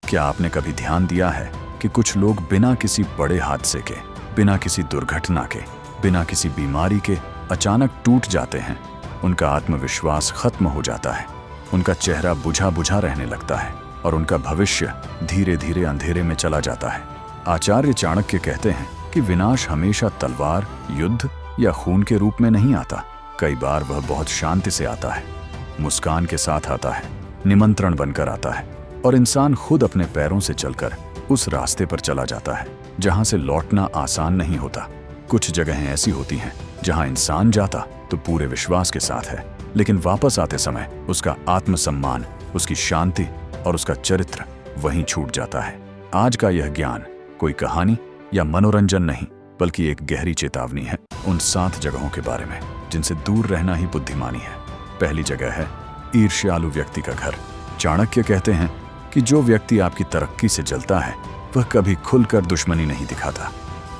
क्या आपने कभी ध्यान दिया है कि कुछ लोग बिना किसी बड़े हादसे के, बिना किसी दुर्घटना के, बिना किसी बीमारी के अचानक टूट जाते हैं। उनका आत्मविश्वास खत्म हो जाता है, उनका चेहरा बुझा बुझा रहने लगता है और उनका भविष्य धीरे धीरे अंधेरे में चला जाता है। आचार्य चाणक्य कहते हैं कि विनाश हमेशा तलवार, युद्ध या खून के रूप में नहीं आता। कई बार वह बहुत शांति से आता है, मुस्कान के साथ आता है, निमंत्रण बनकर आता है और इंसान खुद अपने पैरों से चलकर उस रास्ते पर चला जाता है जहां से लौटना आसान नहीं होता। कुछ जगहें ऐसी होती हैं जहां इंसान जाता तो पूरे विश्वास के साथ है, लेकिन वापस आते समय उसका आत्मसम्मान, उसकी शांति और उसका चरित्र वहीं छूट जाता है। आज का यह ज्ञान कोई कहानी या मनोरंजन नहीं, बल्कि एक गहरी चेतावनी है उन 7 जगहों के बारे में जिनसे दूर रहना ही बुद्धिमानी है। पहली जगह है ईर्ष्यालु व्यक्ति का घर। चाणक्य कहते हैं कि जो व्यक्ति आपकी तरक्की से जलता है वह कभी खुलकर दुश्मनी नहीं दिखाता,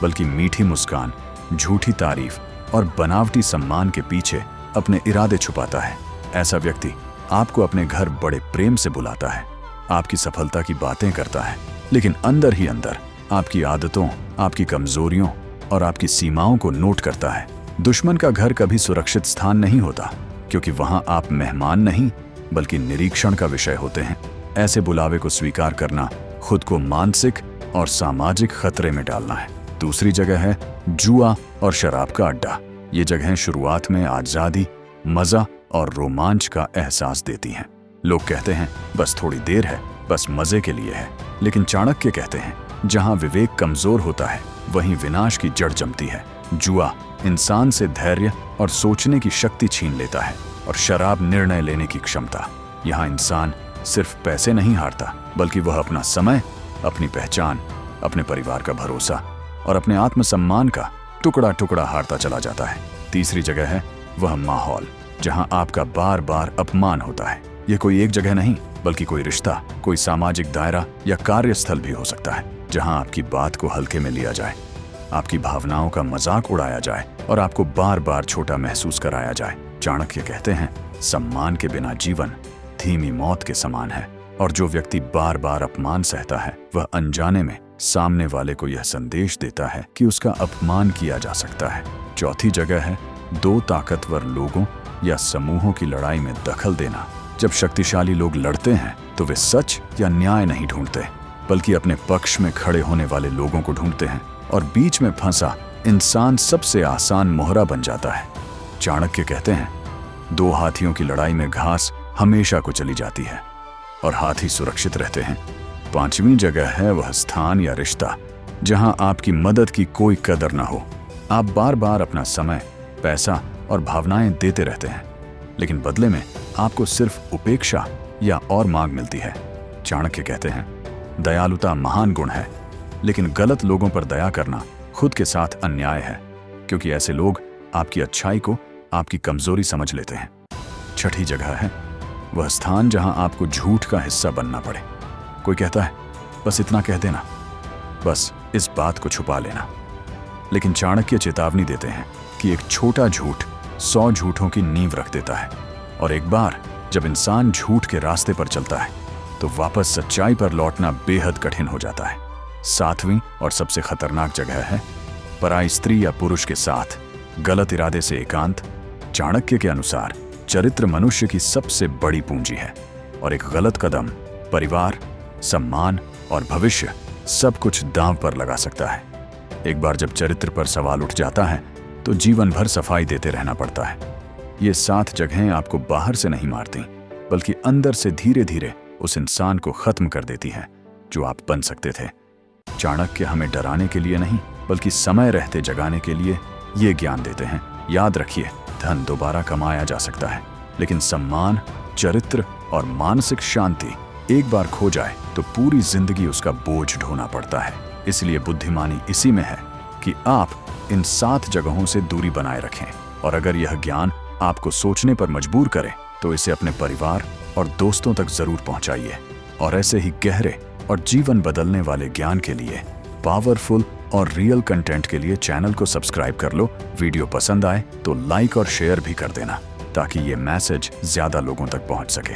बल्कि मीठी मुस्कान, झूठी तारीफ और बनावटी सम्मान के पीछे अपने इरादे छुपाता है। ऐसा व्यक्ति आपको अपने घर बड़े प्रेम से बुलाता है, आपकी सफलता की बातें करता है, लेकिन अंदर ही अंदर आपकी आदतों, आपकी कमजोरियों और आपकी सीमाओं को नोट करता है। दुश्मन का घर कभी सुरक्षित स्थान नहीं होता, क्योंकि वहां आप मेहमान नहीं बल्कि निरीक्षण का विषय होते हैं। ऐसे बुलावे को स्वीकार करना खुद को मानसिक और सामाजिक खतरे में डालना है। दूसरी जगह है जुआ और शराब का अड्डा। ये जगहें शुरुआत में आजादी, मजा और रोमांच का एहसास देती हैं। लोग कहते हैं बस थोड़ी देर है, बस मजे के लिए है, लेकिन चाणक्य कहते हैं जहां विवेक कमजोर होता है वहीं विनाश की जड़ जमती है। जुआ इंसान से धैर्य और सोचने की शक्ति छीन लेता है और शराब निर्णय लेने की क्षमता। यहाँ इंसान सिर्फ पैसे नहीं हारता, बल्कि वह अपना समय, अपनी पहचान, अपने परिवार का भरोसा और अपने आत्मसम्मान का टुकड़ा टुकड़ा हारता चला जाता है। तीसरी जगह है वह माहौल जहां आपका बार बार अपमान होता है। यह कोई एक जगह नहीं, बल्कि कोई रिश्ता, कोई सामाजिक दायरा या कार्यस्थल भी हो सकता है जहां आपकी बात को हल्के में लिया जाए, आपकी भावनाओं का मजाक उड़ाया जाए और आपको बार बार छोटा महसूस कराया जाए। चाणक्य कहते हैं सम्मान के बिना जीवन धीमी मौत के समान है, और जो व्यक्ति बार बार अपमान सहता है वह अनजाने में सामने वाले को यह संदेश देता है कि उसका अपमान किया जा सकता है। चौथी जगह है 2 ताकतवर लोगों या समूहों की लड़ाई में दखल देना। जब शक्तिशाली लोग लड़ते हैं तो वे सच या न्याय नहीं ढूंढते, बल्कि अपने पक्ष में खड़े होने वाले लोगों को ढूंढते हैं, और बीच में फंसा इंसान सबसे आसान मोहरा बन जाता है। चाणक्य कहते हैं 2 हाथियों की लड़ाई में घास हमेशा को चली जाती है और हाथी सुरक्षित रहते हैं। 5वीं जगह है वह स्थान या रिश्ता जहां आपकी मदद की कोई कदर ना हो। आप बार बार अपना समय, पैसा और भावनाएं देते रहते हैं, लेकिन बदले में आपको सिर्फ उपेक्षा या और मांग मिलती है। चाणक्य कहते हैं दयालुता महान गुण है, लेकिन गलत लोगों पर दया करना खुद के साथ अन्याय है, क्योंकि ऐसे लोग आपकी अच्छाई को आपकी कमजोरी समझ लेते हैं। 6ठी जगह है वह स्थान जहां आपको झूठ का हिस्सा बनना पड़े। कोई कहता है बस इतना कह देना, बस इस बात को छुपा लेना, लेकिन चाणक्य चेतावनी देते हैं कि एक छोटा झूठ 100 झूठों की नींव रख देता है, और एक बार जब इंसान झूठ के रास्ते पर चलता है तो वापस सच्चाई पर लौटना बेहद कठिन हो जाता है। 7वीं और सबसे खतरनाक जगह है पराई स्त्री या पुरुष के साथ गलत इरादे से एकांत। चाणक्य के अनुसार चरित्र मनुष्य की सबसे बड़ी पूंजी है, और एक गलत कदम परिवार, सम्मान और भविष्य सब कुछ दांव पर लगा सकता है। एक बार जब चरित्र पर सवाल उठ जाता है तो जीवन भर सफाई देते रहना पड़ता है। ये 7 जगहें आपको बाहर से नहीं मारती, बल्कि अंदर से धीरे धीरे उस इंसान को खत्म कर देती हैं जो आप बन सकते थे। चाणक्य हमें डराने के लिए नहीं, बल्कि समय रहते जगाने के लिए ये ज्ञान देते हैं। याद रखिए, धन दोबारा कमाया जा सकता है, लेकिन सम्मान, चरित्र और मानसिक शांति एक बार खो जाए तो पूरी जिंदगी उसका बोझ ढोना पड़ता है। इसलिए बुद्धिमानी इसी में है कि आप इन 7 जगहों से दूरी बनाए रखें, और अगर यह ज्ञान आपको सोचने पर मजबूर करे तो इसे अपने परिवार और दोस्तों तक जरूर पहुंचाइए। और ऐसे ही गहरे और जीवन बदलने वाले ज्ञान के लिए, पावरफुल और रियल कंटेंट के लिए चैनल को सब्सक्राइब कर लो। वीडियो पसंद आए तो लाइक और शेयर भी कर देना, ताकि ये मैसेज ज्यादा लोगों तक पहुंच सके।